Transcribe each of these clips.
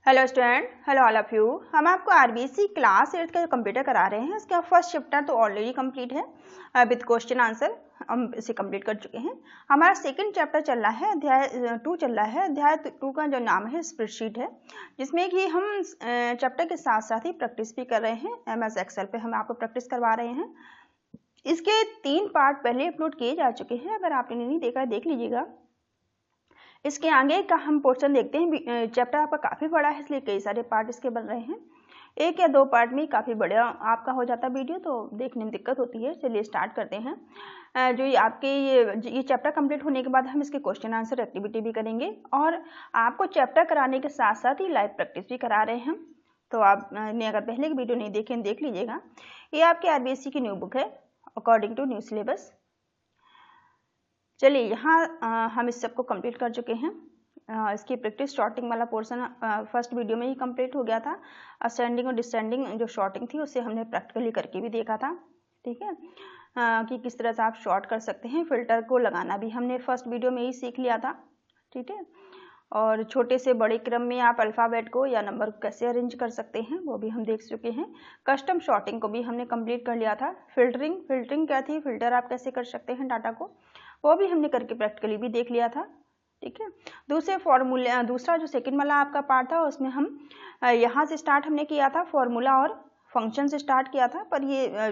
Hello student, hello all of you. हम आपको RBC class 8 का जो कंप्यूटर करा रहे हैं उसका फर्स्ट चैप्टर तो ऑलरेडी कंप्लीट है विद क्वेश्चन आंसर। हम इसे कंप्लीट कर चुके हैं। हमारा सेकंड चैप्टर चल रहा है, अध्याय 2 चल रहा है। अध्याय 2 का जो नाम है स्प्रेडशीट है, जिसमें कि हम चैप्टर के साथ साथ ही प्रैक्टिस भी कर रहे हैं। MS एक्सेल पे हम आपको प्रैक्टिस करवा रहे हैं। इसके 3 पार्ट पहले अपलोड किए जा चुके हैं, अगर आपने नहीं देखा देख लीजिएगा। इसके आगे का हम पोर्शन देखते हैं। चैप्टर आपका काफ़ी बड़ा है, इसलिए कई सारे पार्ट इसके बन रहे हैं। 1 या 2 पार्ट में काफ़ी बड़ा आपका हो जाता है वीडियो, तो देखने में दिक्कत होती है। चलिए स्टार्ट करते हैं। जो आपके ये चैप्टर कंप्लीट होने के बाद हम इसके क्वेश्चन आंसर एक्टिविटी भी करेंगे और आपको चैप्टर कराने के साथ साथ ही लाइव प्रैक्टिस भी करा रहे हैं। तो आपने अगर पहले की वीडियो नहीं देखे देख लीजिएगा। ये आपके आरबीएससी की न्यू बुक है अकॉर्डिंग टू न्यू सिलेबस। चलिए यहाँ हम इस सब को कंप्लीट कर चुके हैं। इसकी प्रैक्टिस शॉर्टिंग वाला पोर्शन फर्स्ट वीडियो में ही कंप्लीट हो गया था। असेंडिंग और डिसेंडिंग जो शॉर्टिंग थी उससे हमने प्रैक्टिकली करके भी देखा था, ठीक है, कि किस तरह से आप शॉर्ट कर सकते हैं। फिल्टर को लगाना भी हमने फर्स्ट वीडियो में ही सीख लिया था, ठीक है। और छोटे से बड़े क्रम में आप अल्फ़ाबेट को या नंबर को कैसे अरेंज कर सकते हैं वो भी हम देख चुके हैं। कस्टम शॉर्टिंग को भी हमने कंप्लीट कर लिया था। फिल्टरिंग क्या थी, फिल्टर आप कैसे कर सकते हैं डाटा को, वो भी हमने करके प्रैक्टिकली भी देख लिया था, ठीक है। दूसरा जो सेकंड वाला आपका पार्ट था उसमें हम यहाँ से स्टार्ट हमने किया था, फॉर्मूला और फंक्शन से स्टार्ट किया था, पर ये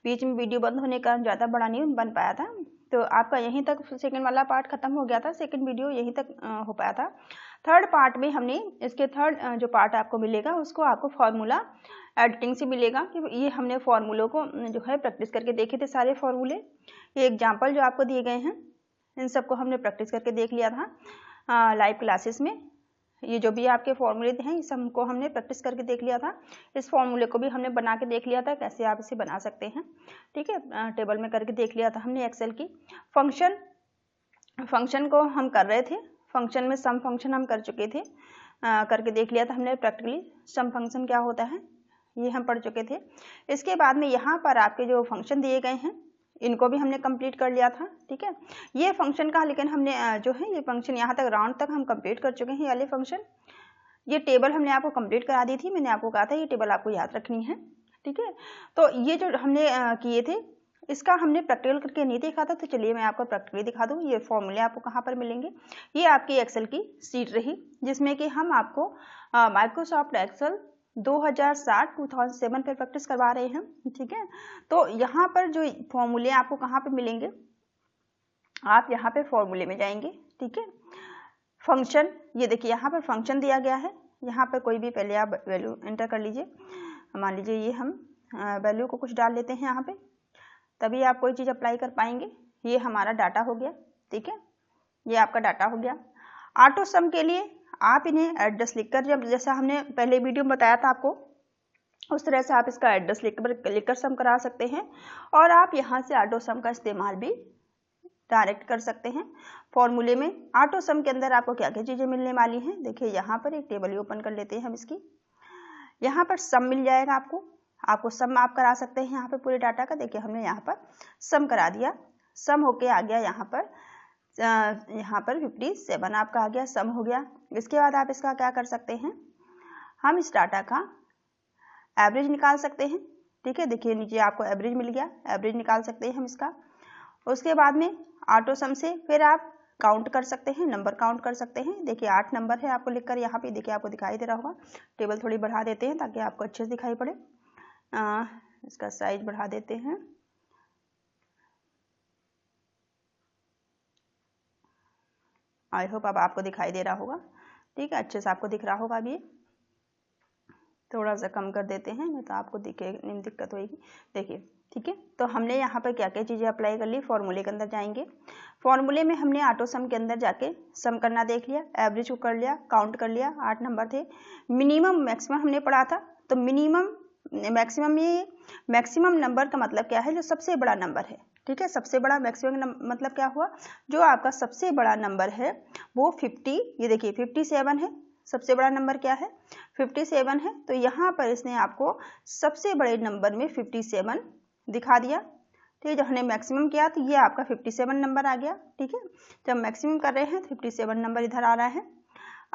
बीच में वीडियो बंद होने का ज़्यादा बड़ा नहीं बन पाया था, तो आपका यहीं तक सेकंड वाला पार्ट खत्म हो गया था। सेकंड वीडियो यहीं तक हो पाया था। थर्ड पार्ट में हमने इसके थर्ड जो पार्ट आपको मिलेगा उसको आपको फार्मूला एडिटिंग से मिलेगा कि ये हमने फार्मूलों को जो है प्रैक्टिस करके देखे थे। सारे फार्मूले, ये एग्जाम्पल जो आपको दिए गए हैं इन सबको हमने प्रैक्टिस करके देख लिया था लाइव क्लासेस में। ये जो भी आपके फॉर्मूले हैं इस हमको हमने प्रैक्टिस करके देख लिया था। इस फॉर्मूले को भी हमने बना के देख लिया था कैसे आप इसे बना सकते हैं, ठीक है। टेबल में करके देख लिया था हमने एक्सेल की। फंक्शन को हम कर रहे थे। फंक्शन में सम फंक्शन हम कर चुके थे, करके देख लिया था हमने प्रैक्टिकली। सम फंक्शन क्या होता है ये हम पढ़ चुके थे। इसके बाद में यहाँ पर आपके जो फंक्शन दिए गए हैं इनको भी हमने कंप्लीट कर लिया था, ठीक है। ये फंक्शन का लेकिन हमने जो है ये फंक्शन यहाँ तक राउंड तक हम कंप्लीट कर चुके हैं। ये वाले फंक्शन, ये टेबल हमने आपको कंप्लीट करा दी थी। मैंने आपको कहा था ये टेबल आपको याद रखनी है, ठीक है। तो ये जो हमने किए थे इसका हमने प्रैक्टिकल करके नहीं देखा था, तो चलिए मैं आपको प्रैक्टिकली दिखा दूँ। ये फॉर्मूले आपको कहाँ पर मिलेंगे। ये आपकी एक्सेल की सीट रही जिसमें कि हम आपको माइक्रोसॉफ्ट एक्सेल 2007 पे प्रैक्टिस करवा रहे हैं, ठीक है। तो यहाँ पर जो फॉर्मूले आपको कहाँ पे मिलेंगे, आप यहाँ पे फॉर्मूले में जाएंगे, ठीक है। फंक्शन, ये देखिए यहाँ पर फंक्शन दिया गया है। यहाँ पर कोई भी पहले आप वैल्यू एंटर कर लीजिए। मान लीजिए ये हम वैल्यू को कुछ डाल लेते हैं यहाँ पे, तभी आप कोई चीज़ अप्लाई कर पाएंगे। ये हमारा डाटा हो गया, ठीक है, ये आपका डाटा हो गया। ऑटो सम के लिए आप इन्हें एड्रेस लिखकर, जब जैसा हमने पहले वीडियो में बताया था आपको उस तरह से आप इसका एड्रेस लिखकर सम करा सकते हैं। और आप यहाँ से ऑटो सम का इस्तेमाल भी डायरेक्ट कर सकते हैं फॉर्मूले में। ऑटो सम के अंदर आपको क्या क्या चीज़ें मिलने वाली हैं, देखिए यहाँ पर एक टेबल ही ओपन कर लेते हैं हम इसकी। यहाँ पर सम मिल जाएगा आपको सम आप करा सकते हैं यहाँ पे पूरे डाटा का। देखिए हमने यहाँ पर सम करा दिया, सम होके आ गया यहाँ पर 57 आपका आ गया, सम हो गया। इसके बाद आप इसका क्या कर सकते हैं, हम इस डाटा का एवरेज निकाल सकते हैं, ठीक है। देखिए नीचे आपको एवरेज मिल गया, एवरेज निकाल सकते हैं हम इसका। उसके बाद में ऑटो सम से फिर आप काउंट कर सकते हैं, नंबर काउंट कर सकते हैं। देखिए 8 नंबर है आपको लिखकर यहाँ पे, देखिए आपको दिखाई दे रहा होगा। टेबल थोड़ी बढ़ा देते हैं ताकि आपको अच्छे से दिखाई पड़े। इसका साइज बढ़ा देते हैं। आई होप अब आपको दिखाई दे रहा होगा, ठीक है, अच्छे से आपको दिख रहा होगा। अभी थोड़ा सा कम कर देते हैं, नहीं तो आपको नहीं दिक्कत होगी। देखिए, ठीक है। तो हमने यहाँ पर क्या क्या चीज़ें अप्लाई कर ली। फॉर्मूले के अंदर जाएंगे, फॉर्मूले में हमने ऑटो सम के अंदर जाके सम करना देख लिया, एवरेज को कर लिया, काउंट कर लिया, 8 नंबर थे। मिनिमम मैक्सिमम हमने पढ़ा था, तो मिनिमम मैक्सिमम में मैक्सिमम नंबर का मतलब क्या है, जो सबसे बड़ा नंबर है, ठीक है। सबसे बड़ा मैक्सिमम मतलब क्या हुआ, जो आपका सबसे बड़ा नंबर है वो 50, ये देखिए 57 है। सबसे बड़ा नंबर क्या है, 57 है। तो यहाँ पर इसने आपको सबसे बड़े नंबर में 57 दिखा दिया, ठीक है। जब हमने मैक्सिमम किया तो ये आपका 57 नंबर आ गया, ठीक है। जब मैक्सिमम कर रहे हैं 57 नंबर इधर आ रहा है।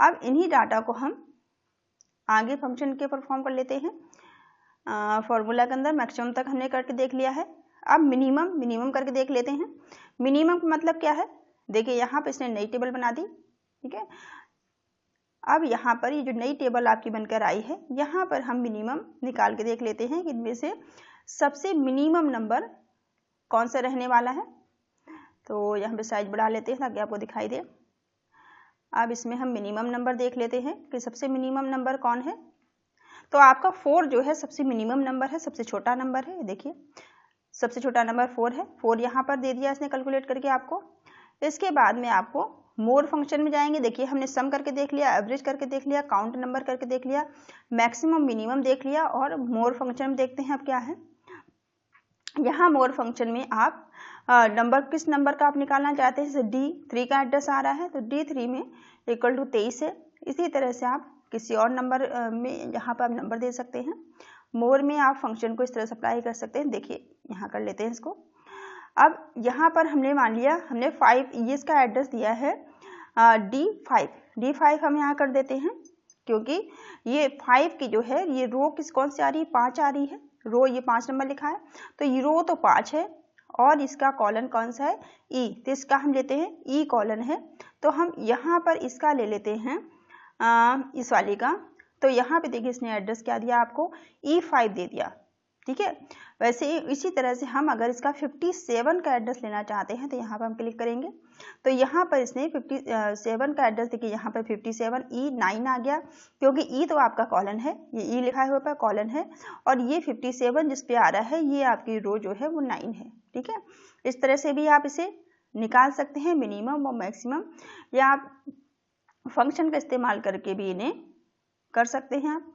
अब इन्हीं डाटा को हम आगे फंक्शन के परफॉर्म कर लेते हैं। फॉर्मूला के अंदर मैक्सिमम तक हमने करके देख लिया है। अब मिनिमम करके देख लेते हैं। मिनिमम का मतलब क्या है, देखिए यहाँ पे इसने नई टेबल बना दी, ठीक है। अब यहाँ पर ये जो नई टेबल आपकी बनकर आई है, यहाँ पर हम मिनिमम निकाल के देख लेते हैं कि इनमें से सबसे मिनिमम नंबर कौन सा रहने वाला है। तो यहाँ पे साइज बढ़ा लेते हैं ताकि आपको दिखाई दे। अब इसमें हम मिनिमम नंबर देख लेते हैं कि सबसे मिनिमम नंबर कौन है। तो आपका 4 जो है सबसे मिनिमम नंबर है, सबसे छोटा नंबर है। देखिए सबसे छोटा नंबर 4 है। 4 यहाँ पर दे दिया इसने कैलकुलेट करके आपको। इसके बाद में आपको मोर फंक्शन में जाएंगे। देखिए हमने सम करके देख लिया, एवरेज करके देख लिया, काउंट नंबर करके देख लिया, मैक्सिमम मिनिमम देख लिया, और मोर फंक्शन में देखते हैं अब क्या है। यहाँ मोर फंक्शन में आप नंबर किस नंबर का आप निकालना चाहते हैं। जैसे D3 का एड्रेस आ रहा है तो D3 में इक्वल टू 23 है। इसी तरह से आप किसी और नंबर में यहाँ पर आप नंबर दे सकते हैं। मोर में आप फंक्शन को इस तरह से अप्लाई कर सकते हैं। देखिए यहाँ कर लेते हैं इसको। अब यहाँ पर हमने मान लिया हमने 5 ये इसका एड्रेस दिया है D5 हम यहाँ कर देते हैं, क्योंकि ये 5 की जो है ये रो कौन सी आ रही है, 5 आ रही है। रो ये 5 नंबर लिखा है तो ये रो तो 5 है, और इसका कॉलन कौन सा है, E, तो इसका हम लेते हैं E कॉलन है। तो हम यहाँ पर इसका ले लेते हैं इस वाले का। तो यहाँ पे देखिए इसने एड्रेस क्या दिया आपको, E5 दे दिया, ठीक है। वैसे इसी तरह से हम अगर इसका 57 का एड्रेस लेना चाहते हैं तो यहाँ पर हम क्लिक करेंगे। तो यहाँ पर इसने 57 का एड्रेस देखिए, यहाँ पर 57 E9 आ गया, क्योंकि E तो आपका कॉलन है, ये E लिखा हुआ पर कॉलन है, और ये 57 जिस पे आ रहा है ये आपकी रो जो है वो 9 है, ठीक है। इस तरह से भी आप इसे निकाल सकते हैं मिनिमम और मैक्सिमम, या आप फंक्शन का इस्तेमाल करके भी इन्हें कर सकते हैं आप।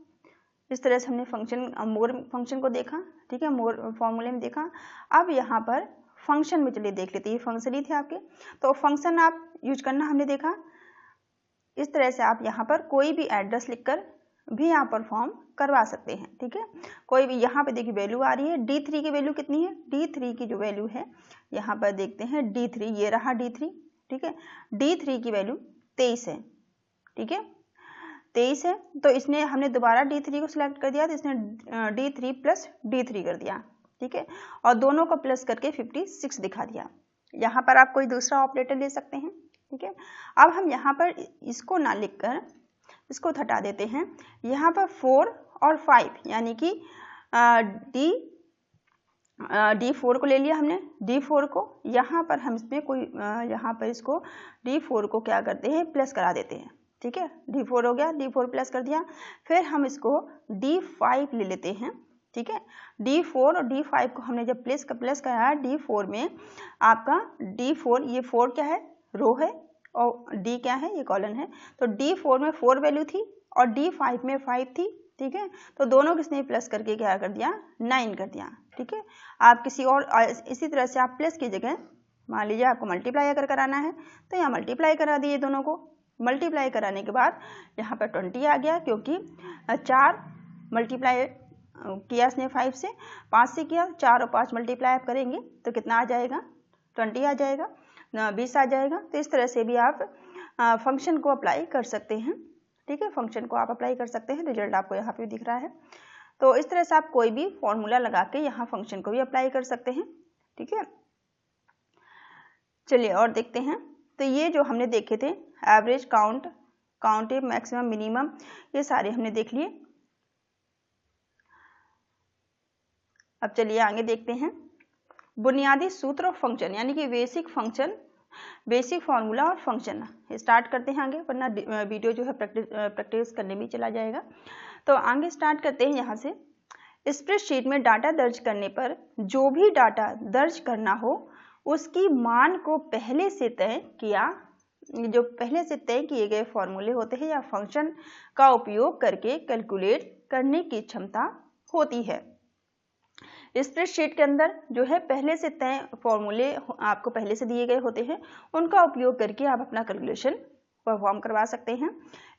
इस तरह से हमने मोर फंक्शन को देखा, ठीक है, मोर फॉर्मूले में देखा। अब यहाँ पर फंक्शन में चलिए देख लेते हैं। ये फंक्शन ही थे आपके, तो फंक्शन आप यूज करना हमने देखा। इस तरह से आप यहाँ पर कोई भी एड्रेस लिखकर भी यहाँ परफॉर्म करवा सकते हैं, ठीक है। कोई भी यहाँ पे देखिए वैल्यू आ रही है, D3 की वैल्यू कितनी है, D3 की जो वैल्यू है यहाँ पर देखते हैं D3, ये रहा D3, ठीक है। D3 की वैल्यू 23 है, ठीक है, 23 है। तो इसने हमने दोबारा D3 को सिलेक्ट कर दिया, तो इसने D3 प्लस D3 कर दिया, ठीक है, और दोनों को प्लस करके 56 दिखा दिया। यहाँ पर आप कोई दूसरा ऑपरेटर ले सकते हैं, ठीक है। अब हम यहाँ पर इसको ना लिखकर इसको हटा देते हैं। यहाँ पर 4 और 5 यानी कि D4 को ले लिया हमने, D4 को यहाँ पर हम इसमें कोई यहाँ पर इसको D4 को क्या करते हैं, प्लस करा देते हैं, ठीक है। D4 हो गया, D4 प्लस कर दिया। फिर हम इसको D5 ले लेते हैं, ठीक है। D4 और D5 को हमने जब प्लस कराया D4 में, आपका D4 ये 4 क्या है, रो है, और D क्या है, ये कॉलन है। तो D4 में 4 वैल्यू थी और D5 में 5 थी, ठीक है। तो दोनों किसने प्लस करके क्या कर दिया, 9 कर दिया, ठीक है। आप किसी और इसी तरह से आप प्लस की जगह मान लीजिए आपको मल्टीप्लाई अगर कराना है तो यहाँ मल्टीप्लाई करा दिए दोनों को। मल्टीप्लाई कराने के बाद यहाँ पर 20 आ गया, क्योंकि 4 मल्टीप्लाई किया इसने 5 से, 5 से किया, 4 और 5 मल्टीप्लाई आप करेंगे तो कितना आ जाएगा, 20 आ जाएगा, 20 आ जाएगा। तो इस तरह से भी आप फंक्शन को अप्लाई कर सकते हैं, ठीक है। फंक्शन को आप अप्लाई कर सकते हैं, रिजल्ट आपको यहाँ पे दिख रहा है। तो इस तरह से आप कोई भी फॉर्मूला लगा के यहाँ फंक्शन को भी अप्लाई कर सकते हैं, ठीक है। चलिए और देखते हैं। तो ये जो हमने देखे थे एवरेज, काउंट, मैक्सिमम, मिनिमम, ये सारे हमने देख लिए। अब चलिए आगे देखते हैं बुनियादी सूत्र और फंक्शन, यानी कि बेसिक फंक्शन, बेसिक फार्मूला और फंक्शन। स्टार्ट करते हैं आगे, वरना वीडियो जो है प्रैक्टिस करने में चला जाएगा। तो आगे स्टार्ट करते हैं यहाँ से। स्प्रेडशीट में डाटा दर्ज करने पर जो भी डाटा दर्ज करना हो उसकी मान को पहले से तय किए गए फॉर्मूले होते हैं या फंक्शन का उपयोग करके कैलकुलेट करने की क्षमता होती है। स्प्रेडशीट के अंदर जो है पहले से तय फॉर्मूले आपको पहले से दिए गए होते हैं, उनका उपयोग करके आप अपना कैलकुलेशन परफॉर्म करवा सकते हैं।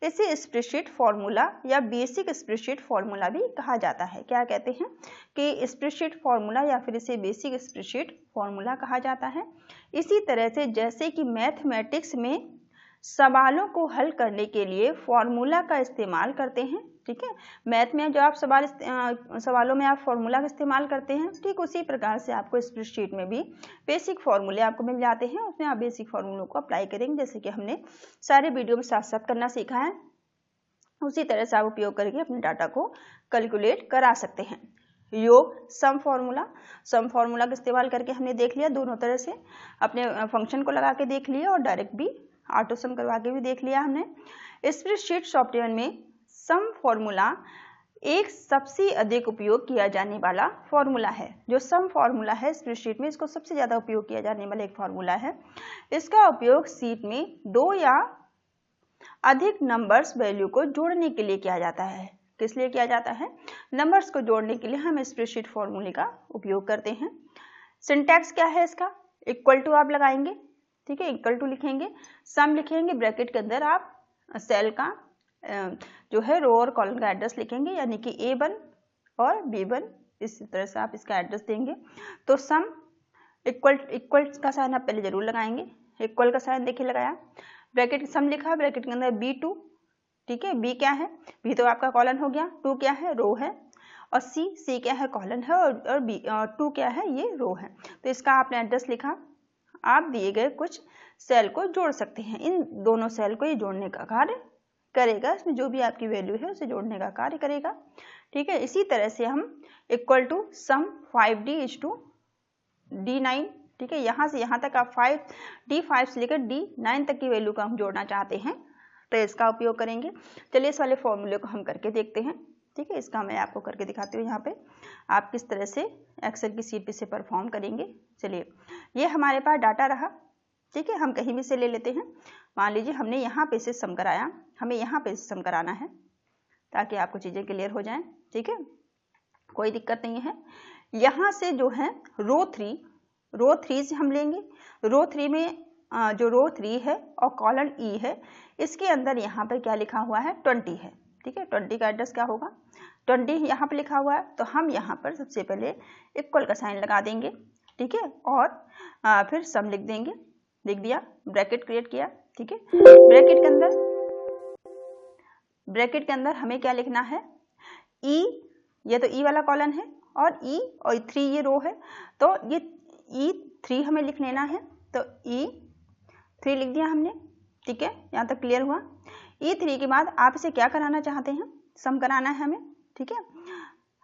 इसे स्प्रेडशीट फॉर्मूला या बेसिक स्प्रेडशीट फॉर्मूला भी कहा जाता है। क्या कहते हैं कि स्प्रेडशीट फॉर्मूला या फिर इसे बेसिक स्प्रेडशीट फॉर्मूला कहा जाता है। इसी तरह से जैसे कि मैथमेटिक्स में सवालों को हल करने के लिए फॉर्मूला का इस्तेमाल करते हैं। ठीक है, मैथ में जो आप सवालों में आप फॉर्मूला का इस्तेमाल करते हैं, ठीक उसी प्रकार से आपको स्प्रेडशीट में भी बेसिक फॉर्मूले आपको मिल जाते हैं। उसमें आप बेसिक फॉर्मूलों को अप्लाई करेंगे, जैसे कि हमने सारे वीडियो में साथ साथ करना सीखा है, उसी तरह से आप उपयोग करके अपने डाटा को कैलकुलेट करा सकते हैं। योग सम फॉर्मूला का इस्तेमाल करके हमने देख लिया, दोनों तरह से अपने फंक्शन को लगा के देख लिया और डायरेक्ट भी ऑटो सम करवा के भी देख लिया हमने। स्प्रेडशीट सॉफ्टवेयर में सम फॉर्मूला एक सबसे अधिक उपयोग किया जाने वाला फॉर्मूला है। जो सम फॉर्मूला है स्प्रेडशीट में, इसको सबसे ज़्यादा उपयोग किया जाने वाला एक फॉर्मूला है। इसका उपयोग शीट में 2 या अधिक नंबर्स वैल्यू को जोड़ने के लिए किया जाता है। किस लिए किया जाता है? नंबर्स को जोड़ने के लिए हम स्प्रेडशीट फॉर्मूले का उपयोग करते हैं। सिंटैक्स क्या है इसका? इक्वल टू आप लगाएंगे, ठीक है, इक्वल टू लिखेंगे, सम लिखेंगे, ब्रैकेट के अंदर आप सेल का जो है रो और कॉलम का एड्रेस लिखेंगे, यानी कि A1 और B1, इसी तरह से आप इसका एड्रेस देंगे। तो सम इक्वल का साइन आप पहले जरूर लगाएंगे, इक्वल का साइन देखिए लगाया, ब्रैकेट सम लिखा, ब्रैकेट के अंदर B2, ठीक है, B क्या है? B तो आपका कॉलन हो गया, 2 क्या है? रो है, और C क्या है? कॉलन है, और B 2 क्या है? ये रो है। तो इसका आपने एड्रेस लिखा, आप दिए गए कुछ सेल को जोड़ सकते हैं। इन दोनों सेल को ये जोड़ने का कार्य करेगा, इसमें जो भी आपकी वैल्यू है उसे जोड़ने का कार्य करेगा। ठीक है, इसी तरह से हम equal to sum 5D is to D9, ठीक है, यहाँ से यहाँ तक आप D5 से लेकर D9 तक की वैल्यू को हम जोड़ना चाहते हैं, तो इसका उपयोग करेंगे। चलिए इस वाले फॉर्मूले को हम करके देखते हैं। ठीक है, इसका मैं आपको करके दिखाती हूँ। यहाँ पे आप किस तरह से एक्सेल की शीट पे से परफॉर्म करेंगे। चलिए, ये हमारे पास डाटा रहा, ठीक है, हम कहीं भी से ले लेते हैं। मान लीजिए हमने यहाँ पे से सम कराया, हमें यहाँ पे से सम कराना है, ताकि आपको चीज़ें क्लियर हो जाएं। ठीक है, कोई दिक्कत नहीं है। यहाँ से जो है रो 3 से हम लेंगे। रो 3 में जो रो 3 है और कॉलन E है, इसके अंदर यहाँ पर क्या लिखा हुआ है? 20 है। ठीक है, 20 का एड्रेस क्या होगा? 20 यहाँ पर लिखा हुआ है, तो हम यहाँ पर सबसे पहले इक्वल का साइन लगा देंगे, ठीक है, और फिर सम लिख देंगे, लिख दिया, ब्रैकेट क्रिएट किया। ठीक है, ब्रैकेट के अंदर हमें क्या लिखना है? E, ये तो E वाला कॉलन है, और E और 3 ये रो है, तो ये E3 हमें लिख लेना है। तो E3 लिख दिया हमने। ठीक है, यहाँ तक क्लियर हुआ। E3 के बाद आप इसे क्या कराना चाहते हैं? सम कराना है हमें। ठीक है,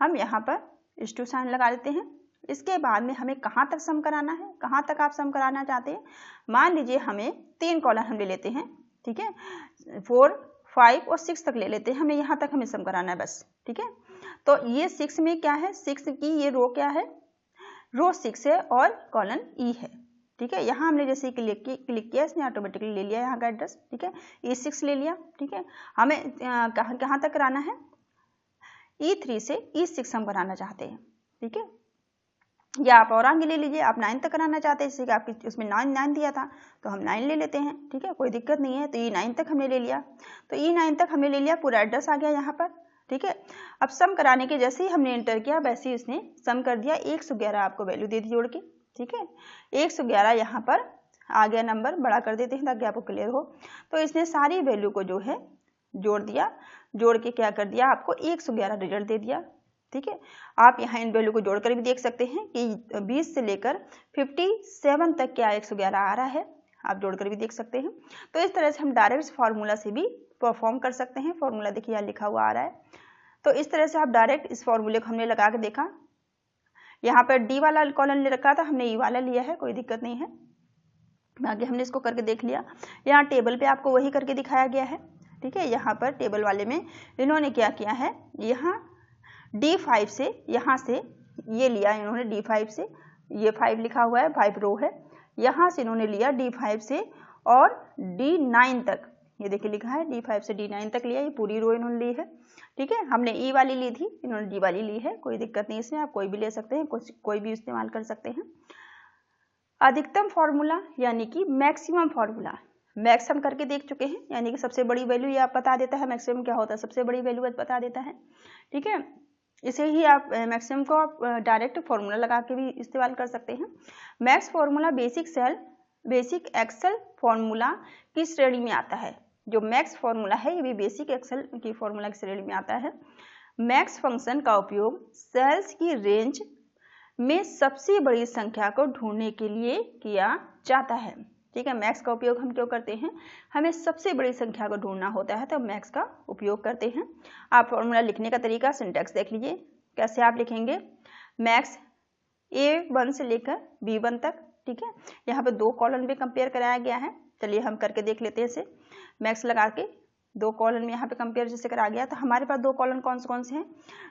हम यहाँ पर इस टू साइन लगा देते हैं। इसके बाद में हमें कहाँ तक सम कराना है? कहाँ तक आप सम कराना चाहते हैं? मान लीजिए हमें 3 कॉलम हम ले लेते हैं, ठीक है, 4, 5 और 6 तक ले लेते हैं, हमें यहाँ तक हमें सम कराना है बस। ठीक है, तो ये 6 में क्या है? 6 की ये रो क्या है? रो 6 है और कॉलन E है। ठीक है, यहाँ हमने जैसे क्लिक किया, इसने ऑटोमेटिकली ले लिया यहाँ का एड्रेस। ठीक है, E6 ले लिया। ठीक है, हमें कहाँ तक कराना है? E3 से E6 हम कराना चाहते हैं। ठीक है, या आप और आगे ले लीजिए, आप 9 तक कराना चाहते हैं, जैसे कि आपकी उसमें 9 दिया था, तो हम 9 ले लेते हैं। ठीक है, कोई दिक्कत नहीं है। तो E9 तक हमने ले लिया, तो E9 तक हमने ले लिया, पूरा एड्रेस आ गया यहाँ पर। ठीक है, अब सम कराने के जैसे ही हमने एंटर किया, वैसे ही उसने सम कर दिया। 111 आपको वैल्यू दे दी जोड़ के। ठीक है, 111 यहाँ पर आ गया, नंबर बड़ा कर देते हैं ताकि आपको क्लियर हो। तो इसने सारी वैल्यू को जो है जोड़ दिया, जोड़ के क्या कर दिया? आपको 111 रिजल्ट दे दिया। ठीक है, आप यहाँ इन वैल्यू को जोड़कर भी देख सकते हैं कि 20 से लेकर 57 तक क्या 111 आ रहा है, आप जोड़कर भी देख सकते हैं। तो इस तरह से हम डायरेक्ट फार्मूला से भी परफॉर्म कर सकते हैं। फार्मूला देखिए यहाँ लिखा हुआ आ रहा है, तो इस तरह से आप डायरेक्ट इस फार्मूले को हमने लगा के देखा। यहाँ पर D वाला कॉलन ले रखा था, हमने E वाला लिया है, कोई दिक्कत नहीं है। आगे हमने इसको करके देख लिया। यहाँ टेबल पे आपको वही करके दिखाया गया है। ठीक है, यहाँ पर टेबल वाले में इन्होंने क्या किया है? यहाँ D5 से, यहाँ से ये लिया इन्होंने, D5 से ये 5 लिखा हुआ है, 5 रो है, यहाँ से इन्होंने लिया D5 से और D9 तक, ये देखिए लिखा है D5 से D9 तक लिया, ये पूरी रो इन्होंने ली है। ठीक है, हमने E वाली ली थी, इन्होंने D वाली ली है, कोई दिक्कत नहीं, इसमें आप कोई भी ले सकते हैं, कोई भी इस्तेमाल कर सकते हैं। अधिकतम फॉर्मूला यानी कि मैक्सिमम फॉर्मूला, मैक्स हम करके देख चुके हैं, यानी कि सबसे बड़ी वैल्यू ये आप बता देता है, मैक्सिमम क्या होता है, सबसे बड़ी वैल्यू बता देता है। ठीक है, इसे ही आप मैक्सिमम को आप डायरेक्ट फॉर्मूला लगा के भी इस्तेमाल कर सकते हैं। Max formula basic cell basic Excel formula की श्रेणी में आता है। जो मैक्स फॉर्मूला है ये भी बेसिक एक्सेल की फॉर्मूला की श्रेणी में आता है। मैक्स फंक्शन का उपयोग सेल्स की रेंज में सबसे बड़ी संख्या को ढूंढने के लिए किया जाता है। ठीक है, मैक्स का उपयोग हम क्यों करते हैं, हमें सबसे बड़ी संख्या को ढूंढना होता है तो मैक्स का उपयोग करते हैं। आप फॉर्मूला लिखने का तरीका सिंटैक्स देख लीजिए, कैसे आप लिखेंगे मैक्स A1 से लेकर B1 तक। ठीक है, यहाँ पे 2 कॉलम भी कंपेयर कराया गया है। चलिए हम करके देख लेते हैं इसे। मैक्स लगा के 2 कॉलम यहाँ पे कंपेयर जैसे करा गया, तो हमारे पास 2 कॉलम कौन से हैं,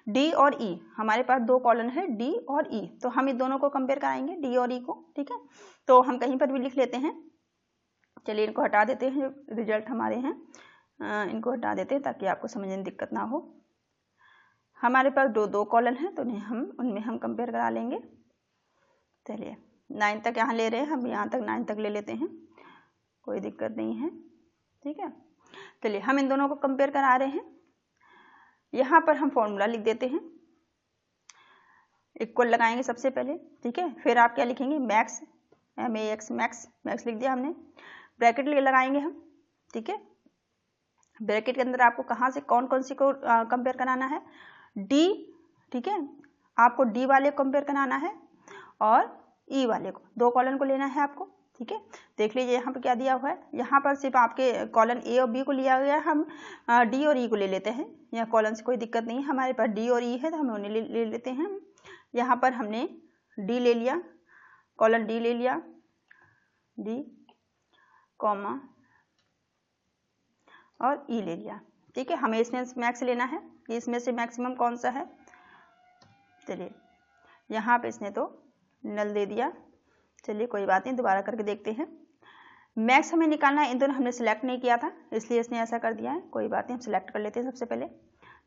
डी और ई। हमारे पास 2 कॉलम है डी और ई, तो हम इन दोनों को कंपेयर कराएंगे, डी और ई को। ठीक है, तो हम कहीं पर भी लिख लेते हैं। चलिए इनको हटा देते हैं, जो रिजल्ट हमारे हैं इनको हटा देते हैं ताकि आपको समझने में दिक्कत ना हो। हमारे पास 2 कॉलम हैं तो उनमें हम कंपेयर करा लेंगे। चलिए 9 तक यहाँ ले रहे हैं, हम यहाँ तक 9 तक ले लेते हैं, कोई दिक्कत नहीं है। ठीक है, चलिए हम इन दोनों को कंपेयर करा रहे हैं। यहाँ पर हम फॉर्मूला लिख देते हैं, इक्वल लगाएंगे सबसे पहले। ठीक है, फिर आप क्या लिखेंगे, मैक्स MAX मैक्स लिख दिया हमने, ब्रैकेट लगाएंगे हम। ठीक है, ब्रैकेट के अंदर आपको कहाँ से कौन सी को कंपेयर कराना है, डी। ठीक है, आपको डी वाले को कंपेयर कराना है और ई वाले को, 2 कॉलम को लेना है आपको। ठीक है, देख लीजिए यहाँ पर क्या दिया हुआ है, यहाँ पर सिर्फ आपके कॉलम ए और बी को लिया गया है, हम डी और ई को ले लेते हैं। यहाँ कॉलम से कोई दिक्कत नहीं है, हमारे पास डी और ई है तो हम उन्हें ले लेते हैं। यहाँ पर हमने डी ले लिया, कॉलम डी ले लिया, डी कॉमा और ई ले लिया। ठीक है, हमें इसमें मैक्स लेना है कि इसमें से मैक्सिमम कौन सा है। चलिए यहाँ पे इसने तो नल दे दिया, चलिए कोई बात नहीं, दोबारा करके देखते हैं। मैक्स हमें निकालना है, इन दोनों हमने सिलेक्ट नहीं किया था इसलिए इसने ऐसा कर दिया है, कोई बात नहीं, हम सिलेक्ट कर लेते हैं सबसे पहले।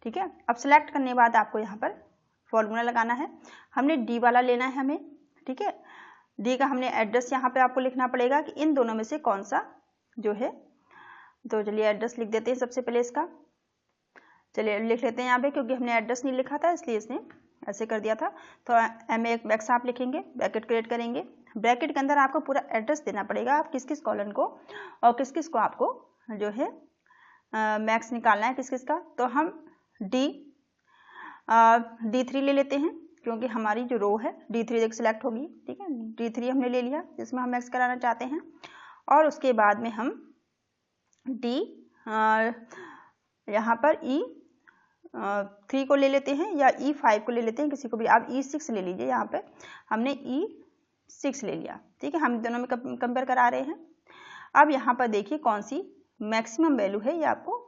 ठीक है, अब सिलेक्ट करने के बाद आपको यहाँ पर फॉर्मूला लगाना है, हमने डी वाला लेना है हमें। ठीक है, डी का हमने एड्रेस यहाँ पे आपको लिखना पड़ेगा कि इन दोनों में से कौन सा जो है, तो चलिए एड्रेस लिख देते हैं सबसे पहले इसका। चलिए लिख लेते हैं यहाँ पे, क्योंकि हमने एड्रेस नहीं लिखा था इसलिए इसने ऐसे कर दिया था। तो MAX आप लिखेंगे, ब्रैकेट क्रिएट करेंगे, ब्रैकेट के अंदर आपको पूरा एड्रेस देना पड़ेगा, आप किस किस कॉलम को और किस किस को आपको जो है मैक्स निकालना है, किस किस का। तो हम D3 ले लेते हैं, क्योंकि हमारी जो रो है D3 देख सिलेक्ट होगी। ठीक है, D3 हमने ले लिया जिसमें हम मैक्स कराना चाहते हैं, और उसके बाद में हम D यहाँ पर E3 को ले लेते हैं या E5 को ले लेते हैं, किसी को भी आप E6 ले लीजिए। यहाँ पे हमने E6 ले लिया। ठीक है, हम दोनों में कंपेयर करा रहे हैं। अब यहाँ पर देखिए कौन सी मैक्सिमम वैल्यू है, ये आपको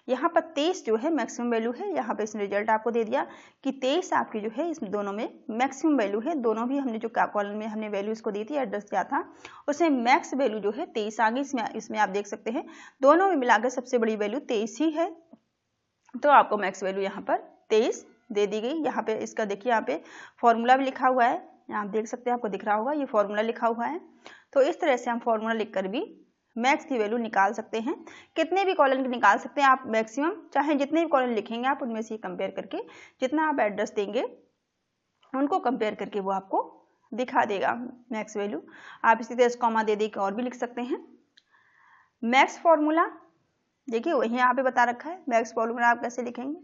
यहाँ पर 23 जो है मैक्सिमम वैल्यू है। यहाँ पे इसने रिजल्ट आपको दे दिया कि 23 आपकी जो है इस दोनों में मैक्सिमम वैल्यू है। दोनों भी हमने जो कॉलम में हमने वैल्यू इसको दी थी, एड्रेस दिया था, उसमें मैक्स वैल्यू जो है 23 आ गई। इसमें आप देख सकते हैं दोनों में मिलाकर सबसे बड़ी वैल्यू 23 ही है, तो आपको मैक्स वैल्यू यहाँ पर 23 दे दी गई। यहाँ पे इसका देखिए, यहाँ पे फॉर्मूला भी लिखा हुआ है, यहाँ आप देख सकते हैं, आपको दिख रहा होगा ये फॉर्मूला लिखा हुआ है। तो इस तरह से हम फॉर्मूला लिखकर भी मैक्स की वैल्यू निकाल सकते हैं। कितने भी कॉलम की निकाल सकते हैं आप मैक्सिमम, चाहे जितने भी कॉलम लिखेंगे आप उनमें से कंपेयर करके, जितना आप एड्रेस देंगे उनको कंपेयर करके वो आपको दिखा देगा मैक्स वैल्यू। आप इसी तरह कॉमा दे के और भी लिख सकते हैं। मैक्स फॉर्मूला देखिए वहीं यहाँ पे बता रखा है, मैक्स फॉर्मूला आप कैसे लिखेंगे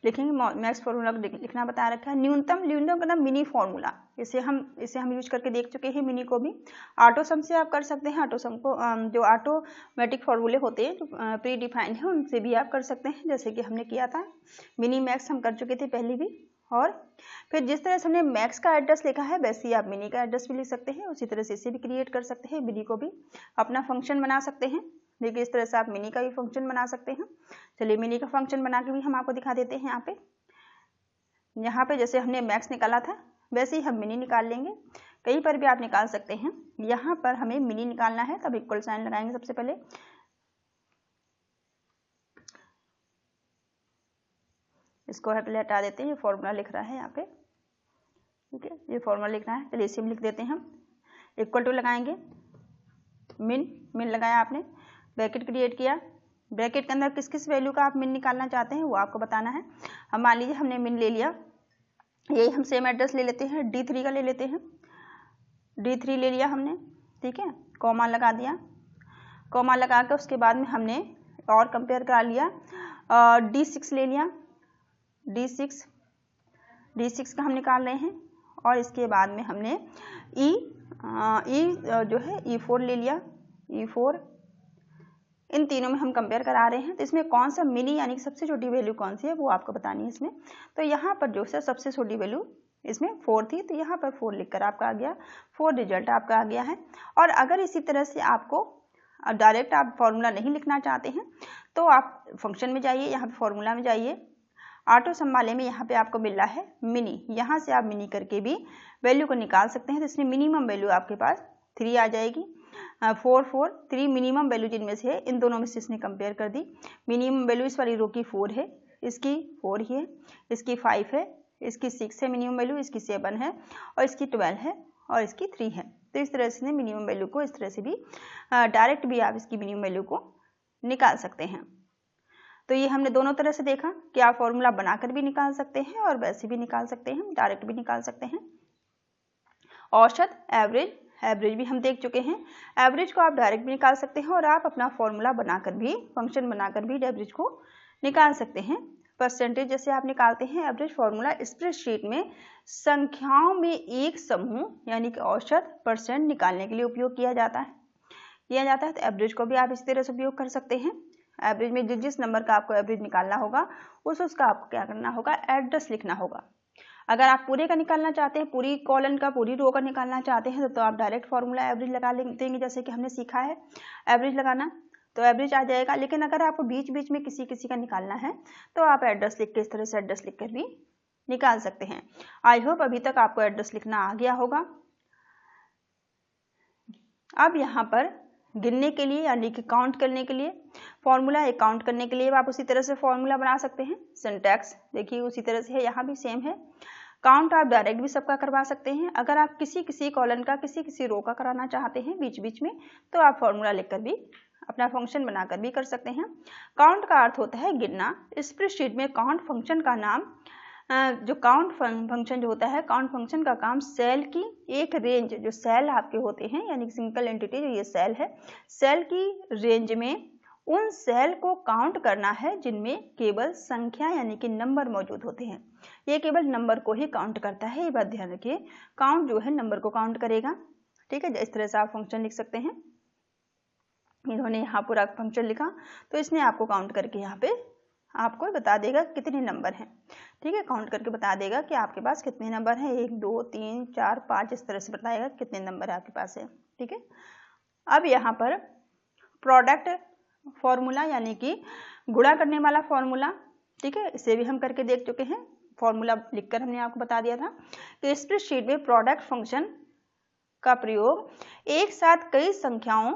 मैक्स फॉर्मूला लिखना बता रखा है। न्यूनतम का नाम मिनी फॉर्मूला, इसे हम यूज करके देख चुके हैं। मिनी को भी ऑटो सम से आप कर सकते हैं, ऑटो सम को जो ऑटोमेटिक फॉर्मूले होते हैं जो प्री डिफाइंड है उनसे भी आप कर सकते हैं, जैसे कि हमने किया था। मिनी मैक्स हम कर चुके थे पहले भी। और फिर जिस तरह से हमने मैक्स का एड्रेस लिखा है वैसे ही आप मिनी का एड्रेस भी लिख सकते हैं, उसी तरह से इसे भी क्रिएट कर सकते हैं। मिनी को भी अपना फंक्शन बना सकते हैं। देखिए इस तरह से आप मिनी का भी फंक्शन बना सकते हैं। चलिए मिनी का फंक्शन बना के भी हम आपको दिखा देते हैं। यहाँ पे जैसे हमने मैक्स निकाला था वैसे ही हम मिनी निकाल लेंगे, कहीं पर भी आप निकाल सकते हैं। यहाँ पर हमें मिनी निकालना है, तब इक्वल साइन लगाएंगे सबसे पहले। इसको पहले हटा देते हैं, ये फॉर्मूला लिख रहा है यहाँ पे। ठीक है, ये फॉर्मूला लिखना है, चलिए इसे लिख देते हैं हम। इक्वल टू लगाएंगे, मिन लगाया आपने, ब्रैकेट क्रिएट किया, ब्रैकेट के अंदर किस किस वैल्यू का आप मिन निकालना चाहते हैं वो आपको बताना है। हम मान लीजिए हमने मिन ले लिया, यही हम सेम एड्रेस ले लेते हैं, D3 का ले लेते हैं। D3 ले लिया हमने, ठीक है, कॉमा लगा दिया, कॉमा लगा के उसके बाद में हमने और कंपेयर करा लिया, D6 ले लिया, D6 का हम निकाल रहे हैं, और इसके बाद में हमने जो है E4 ले लिया, E4। इन तीनों में हम कंपेयर करा रहे हैं, तो इसमें कौन सा मिनी यानी कि सबसे छोटी वैल्यू कौन सी है वो आपको बतानी है इसमें। तो यहाँ पर जो है सबसे छोटी वैल्यू इसमें 4 थी, तो यहाँ पर 4 लिखकर आपका आ गया, 4 रिजल्ट आपका आ गया है। और अगर इसी तरह से आपको डायरेक्ट आप फॉर्मूला नहीं लिखना चाहते हैं तो आप फंक्शन में जाइए, यहाँ पे फॉर्मूला में जाइए, ऑटो सम वाले में यहाँ पे आपको मिल रहा है मिनी, यहाँ से आप मिनी करके भी वैल्यू को निकाल सकते हैं। तो इसमें मिनिमम वैल्यू आपके पास 3 आ जाएगी, 4 4 3 मिनिमम वैल्यू जिनमें से है, इन दोनों में से इसने कंपेयर कर दी। मिनिमम वैल्यू इस वाली रो की 4 है, इसकी 4 ही है, इसकी 5 है, इसकी 6 है मिनिमम वैल्यू, इसकी 7 है, और इसकी 12 है, और इसकी 3 है। तो इस तरह से मिनिमम वैल्यू को इस तरह से भी डायरेक्ट भी आप इसकी मिनिमम वैल्यू को निकाल सकते हैं। तो ये हमने दोनों तरह से देखा कि आप फॉर्मूला बनाकर भी निकाल सकते हैं और वैसे भी निकाल सकते हैं, डायरेक्ट भी निकाल सकते हैं। औसत, एवरेज भी हम देख चुके हैं। एवरेज को आप डायरेक्ट भी निकाल सकते हैं और आप अपना फॉर्मूला बनाकर भी, फंक्शन बनाकर भी एवरेज को निकाल सकते हैं। परसेंटेज जैसे आप निकालते हैं एवरेज फॉर्मूला स्प्रेडशीट में संख्याओं में एक समूह यानी कि औसत परसेंट निकालने के लिए उपयोग किया जाता है। तो एवरेज को भी आप इस तरह से उपयोग कर सकते हैं। एवरेज में जिस नंबर का आपको एवरेज निकालना होगा उसका आपको क्या करना होगा, एड्रेस लिखना होगा। अगर आप पूरे का निकालना चाहते हैं, पूरी कॉलम का, पूरी रो का निकालना चाहते हैं तो आप डायरेक्ट फॉर्मूला एवरेज लगा देंगे, जैसे कि हमने सीखा है एवरेज लगाना, तो एवरेज आ जाएगा। लेकिन अगर आपको बीच बीच में किसी का निकालना है तो आप एड्रेस लिख के, इस तरह से एड्रेस लिख कर भी निकाल सकते हैं। आई होप अभी तक आपको एड्रेस लिखना आ गया होगा। अब यहाँ पर गिनने के लिए यानी कि काउंट करने के लिए फॉर्मूला है, काउंट करने के लिए आप उसी तरह से फॉर्मूला बना सकते हैं। सिंटैक्स देखिए उसी तरह से है, यहाँ भी सेम है। काउंट आप डायरेक्ट भी सबका करवा सकते हैं। अगर आप किसी कॉलम का, किसी रो का कराना चाहते हैं बीच बीच में, तो आप फॉर्मूला लिखकर भी अपना फंक्शन बनाकर भी कर सकते हैं। काउंट का अर्थ होता है गिनना। स्प्रेडशीट में काउंट फंक्शन का नाम, जो काउंट फंक्शन जो होता है, काउंट फंक्शन का काम सेल की एक रेंज, जो सेल आपके होते हैं यानी सिंगल एंटिटी, जो ये सेल है, सेल की रेंज में उन सेल को काउंट करना है जिनमें केवल संख्या यानी कि नंबर मौजूद होते हैं। ये केवल नंबर को ही काउंट करता है, ये बात ध्यान रखिए। काउंट जो है नंबर को काउंट करेगा, ठीक है। इस तरह से आप फंक्शन लिख सकते हैं। इन्होंने यहाँ पूरा फंक्शन लिखा तो इसने आपको काउंट करके यहाँ पे आपको बता देगा कितने नंबर हैं, ठीक है। काउंट करके बता देगा कि आपके पास कितने नंबर हैं, 1 2 3 4 5, इस तरह से बताएगा कितने नंबर आपके पास है, ठीक है। अब यहाँ पर प्रोडक्ट फॉर्मूला यानी कि गुणा करने वाला फॉर्मूला, ठीक है, इसे भी हम करके देख चुके हैं। फॉर्मूला लिखकर हमने आपको बता दिया था कि स्प्रेडशीट में प्रोडक्ट फंक्शन का प्रयोग एक साथ कई संख्याओं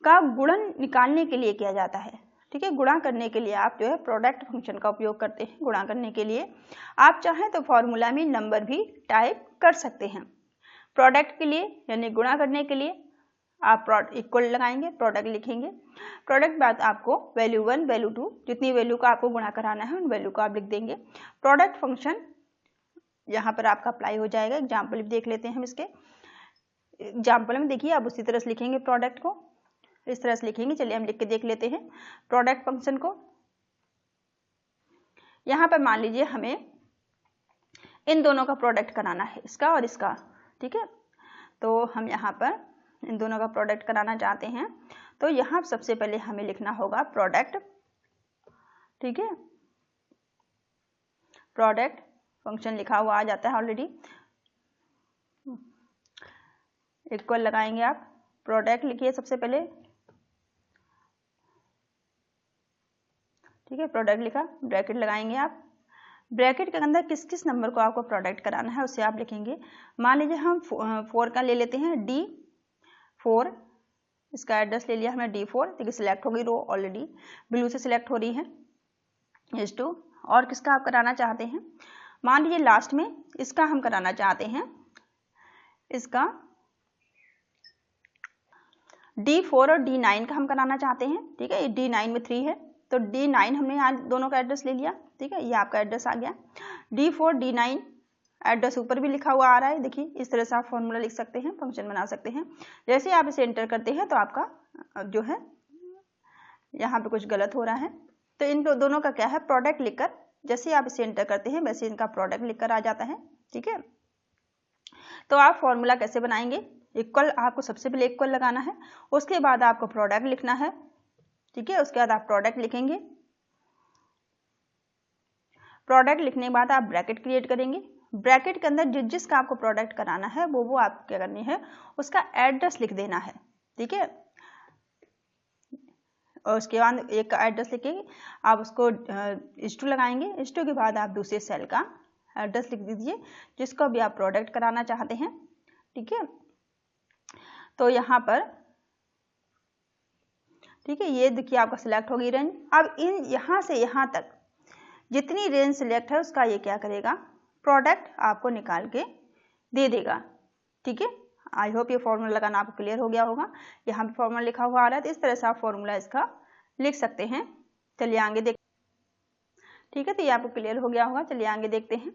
का गुणन निकालने के लिए किया जाता है, ठीक है। गुणा करने के लिए आप जो है प्रोडक्ट फंक्शन का उपयोग करते हैं। गुणा करने के लिए आप चाहें तो फॉर्मूला में नंबर भी टाइप कर सकते हैं। प्रोडक्ट के लिए यानी गुणा करने के लिए आप इक्वल लगाएंगे, प्रोडक्ट लिखेंगे। प्रोडक्ट बाद आपको वैल्यू 1 वैल्यू 2 जितनी वैल्यू का आपको गुणा कराना है उन वैल्यू को आप लिख देंगे। प्रोडक्ट फंक्शन यहाँ पर आपका अप्लाई हो जाएगा। एग्जाम्पल भी देख लेते हैं हम इसके। एग्जाम्पल में देखिए आप उसी तरह से लिखेंगे, प्रोडक्ट को इस तरह से लिखेंगे। चलिए हम लिख के देख लेते हैं प्रोडक्ट फंक्शन को। यहाँ पर मान लीजिए हमें इन दोनों का प्रोडक्ट कराना है, इसका और इसका, ठीक है। तो हम यहाँ पर इन दोनों का प्रोडक्ट कराना चाहते हैं, तो यहाँ सबसे पहले हमें लिखना होगा प्रोडक्ट, ठीक है। प्रोडक्ट फंक्शन लिखा हुआ आ जाता है ऑलरेडी। इक्वल लगाएंगे आप, प्रोडक्ट लिखिए सबसे पहले, ठीक है। प्रोडक्ट लिखा, ब्रैकेट लगाएंगे आप। ब्रैकेट के अंदर किस किस नंबर को आपको प्रोडक्ट कराना है उसे आप लिखेंगे। मान लीजिए हम 4 का ले लेते हैं, D4, इसका एड्रेस ले लिया हमने D4, देखिए सिलेक्ट हो गई रो, ऑलरेडी ब्लू से सिलेक्ट हो रही है। S2 और किसका आप कराना चाहते हैं, मान लीजिए लास्ट में इसका हम कराना चाहते हैं, इसका D4 और D9 का हम कराना चाहते हैं, ठीक है। D9 में 3 है तो D9 हमने यहाँ दोनों का एड्रेस ले लिया, ठीक है। ये आपका एड्रेस आ गया। D4 D9 एड्रेस ऊपर भी लिखा हुआ आ रहा है, देखिए इस तरह से आप फॉर्मूला लिख सकते हैं, फंक्शन बना सकते हैं। जैसे आप इसे एंटर करते हैं तो आपका जो है यहाँ पे कुछ गलत हो रहा है, तो इन दोनों का क्या है, प्रोडक्ट लिखकर जैसे आप इसे एंटर करते हैं वैसे इनका प्रोडक्ट लिखकर आ जाता है। ठीक है, तो आप फॉर्मूला कैसे बनाएंगे, इक्वल, आपको सबसे पहले इक्वल लगाना है, उसके बाद आपको प्रोडक्ट लिखना है। ठीक है, उसके बाद आप प्रोडक्ट लिखेंगे, प्रोडक्ट लिखने के बाद आप ब्रैकेट क्रिएट करेंगे, ब्रैकेट के अंदर जिसका आपको प्रोडक्ट कराना है वो आप क्या करनी है, उसका एड्रेस लिख देना है। ठीक है, और उसके बाद एक एड्रेस लिखेंगे, आप उसको *2 लगाएंगे, *2 के बाद आप दूसरे सेल का एड्रेस लिख दीजिए जिसको भी आप प्रोडक्ट कराना चाहते हैं। ठीक है, तो यहाँ पर ठीक है, ये देखिए आपका सिलेक्ट होगी रेंज। अब इन यहाँ से यहाँ तक जितनी रेंज सिलेक्ट है उसका ये क्या करेगा, प्रोडक्ट आपको निकाल के दे देगा। ठीक है, आई होप ये फॉर्मूला लगाना आपको क्लियर हो गया होगा। यहाँ पे फॉर्मूला लिखा हुआ आ रहा है, तो इस तरह से आप फॉर्मूला इसका लिख सकते हैं। चलिए आगे देख, ठीक है, तो ये आपको क्लियर हो गया होगा। चलिए आगे देखते हैं।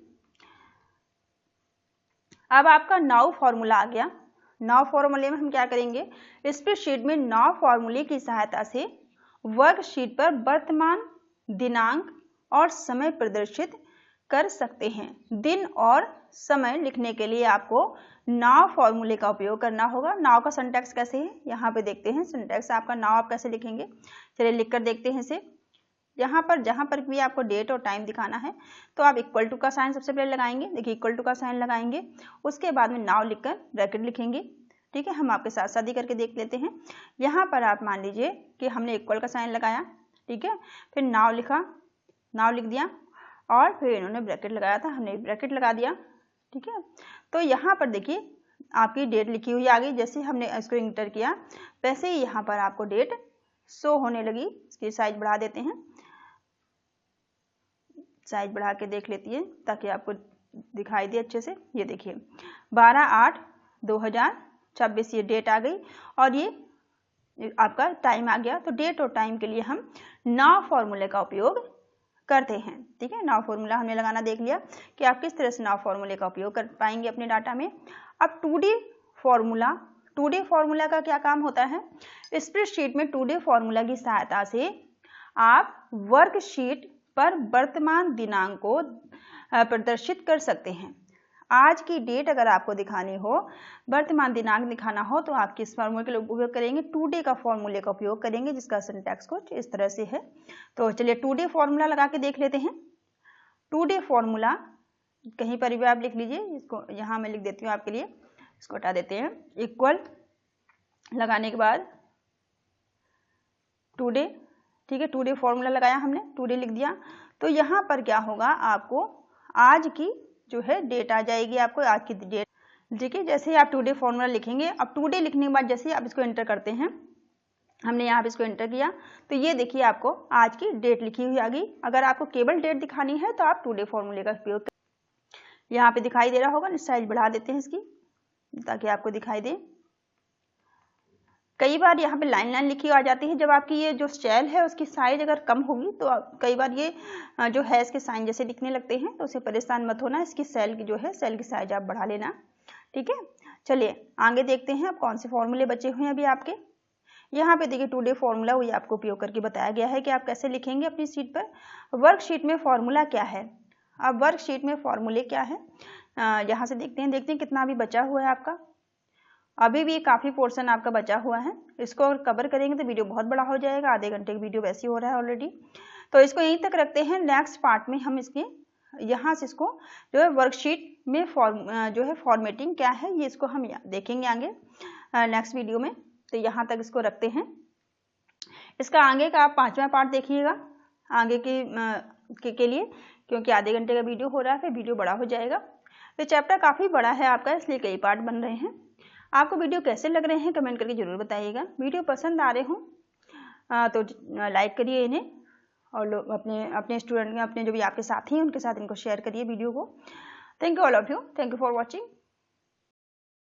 अब आपका नाउ फॉर्मूला आ गया। नाउ फॉर्मूले में हम क्या करेंगे, स्प्रेडशीट में नाउ फॉर्मूले की सहायता से वर्कशीट पर वर्तमान दिनांक और समय प्रदर्शित कर सकते हैं। दिन और समय लिखने के लिए आपको नाउ फॉर्मूले का उपयोग करना होगा। नाउ का सिंटैक्स कैसे है, यहाँ पे देखते हैं सिंटैक्स आपका नाउ आप कैसे लिखेंगे। चलिए लिखकर देखते हैं इसे। यहाँ पर जहाँ पर भी आपको डेट और टाइम दिखाना है तो आप इक्वल टू का साइन सबसे पहले लगाएंगे। देखिए इक्वल टू का साइन लगाएंगे, उसके बाद में नाउ लिखकर ब्रैकेट लिखेंगे। ठीक है, हम आपके साथ साथ ही करके देख लेते हैं। यहाँ पर आप मान लीजिए कि हमने इक्वल का साइन लगाया, ठीक है, फिर नाउ लिखा, नाउ लिख दिया, और फिर इन्होंने ब्रैकेट लगाया था, हमने ब्रैकेट लगा दिया। ठीक है, तो यहाँ पर देखिए आपकी डेट लिखी हुई आ गई। जैसे हमने इसको इंटर किया वैसे ही यहाँ पर आपको डेट शो होने लगी। इसकी साइज बढ़ा देते हैं, साइज बढ़ा के देख लेती है ताकि आपको दिखाई दे अच्छे से। ये देखिए 12/8/2026 ये डेट आ गई और ये आपका टाइम आ गया। तो डेट और टाइम के लिए हम नाउ फॉर्मूले का उपयोग करते हैं। ठीक है, नाउ फॉर्मूला हमने लगाना देख लिया कि आप किस तरह से नाउ फॉर्मूले का उपयोग कर पाएंगे अपने डाटा में। अब 2D फॉर्मूला, 2D फॉर्मूला का क्या काम होता है, स्प्रेडशीट में 2D फॉर्मूला की सहायता से आप वर्कशीट पर वर्तमान दिनांक को प्रदर्शित कर सकते हैं। आज की डेट अगर आपको दिखानी हो, वर्तमान दिनांक दिखाना हो, तो आप किस फॉर्मूले का उपयोग करेंगे, 2D का फॉर्मूले का उपयोग करेंगे जिसका सिंटैक्स कुछ इस तरह से है। तो चलिए 2D फॉर्मूला लगा के देख लेते हैं। 2D फॉर्मूला कहीं पर भी आप लिख लीजिए, इसको यहाँ मैं लिख देती हूँ आपके लिए, इसको हटा देते हैं। इक्वल लगाने के बाद 2D, ठीक है, 2D फॉर्मूला लगाया हमने, 2D लिख दिया। तो यहाँ पर क्या होगा, आपको आज की जो है डेट आ जाएगी, आपको आज की डेट। देखिए जैसे ही आप 2D फॉर्मूला लिखेंगे, अब 2D लिखने के बाद जैसे ही आप इसको एंटर करते हैं, हमने यहाँ पे इसको एंटर किया तो ये देखिए आपको आज की डेट लिखी हुई आ गई। अगर आपको केवल डेट दिखानी है तो आप 2D फॉर्मूले का उपयोग करें। यहाँ पे दिखाई दे रहा होगा, साइज बढ़ा देते हैं इसकी ताकि आपको दिखाई दे। कई बार यहाँ पे लाइन लाइन लिखी आ जाती है, जब आपकी ये जो सेल है उसकी साइज अगर कम होगी तो कई बार ये जो है इसके साइन जैसे दिखने लगते हैं, तो उसे परेशान मत होना, इसकी सेल की जो है सेल की साइज आप बढ़ा लेना। ठीक है, चलिए आगे देखते हैं अब कौन से फॉर्मूले बचे हुए हैं अभी आपके। यहाँ पे देखिए 2D फॉर्मूला वही आपको उपयोग करके बताया गया है कि आप कैसे लिखेंगे अपनी शीट पर। वर्कशीट में फॉर्मूला क्या है, अब वर्कशीट में फॉर्मूले क्या है यहाँ से देखते हैं कितना अभी बचा हुआ है आपका। अभी भी काफ़ी पोर्शन आपका बचा हुआ है, इसको अगर कवर करेंगे तो वीडियो बहुत बड़ा हो जाएगा, आधे घंटे की वीडियो वैसे ही हो रहा है ऑलरेडी। तो इसको यहीं तक रखते हैं, नेक्स्ट पार्ट में हम इसके यहाँ से इसको जो है वर्कशीट में जो है फॉर्मेटिंग क्या है ये इसको हम देखेंगे आगे नेक्स्ट वीडियो में। तो यहाँ तक इसको रखते हैं। इसका आगे का आप 5वां पार्ट देखिएगा आगे के लिए, क्योंकि आधे घंटे का वीडियो हो रहा है, फिर वीडियो बड़ा हो जाएगा। तो चैप्टर काफ़ी बड़ा है आपका, इसलिए कई पार्ट बन रहे हैं। आपको वीडियो कैसे लग रहे हैं कमेंट करके ज़रूर बताइएगा। वीडियो पसंद आ रहे हों तो लाइक करिए इन्हें, और लोग अपने स्टूडेंट अपने जो भी आपके साथी हैं उनके साथ इनको शेयर करिए वीडियो को। Thank you all of you, thank you for watching.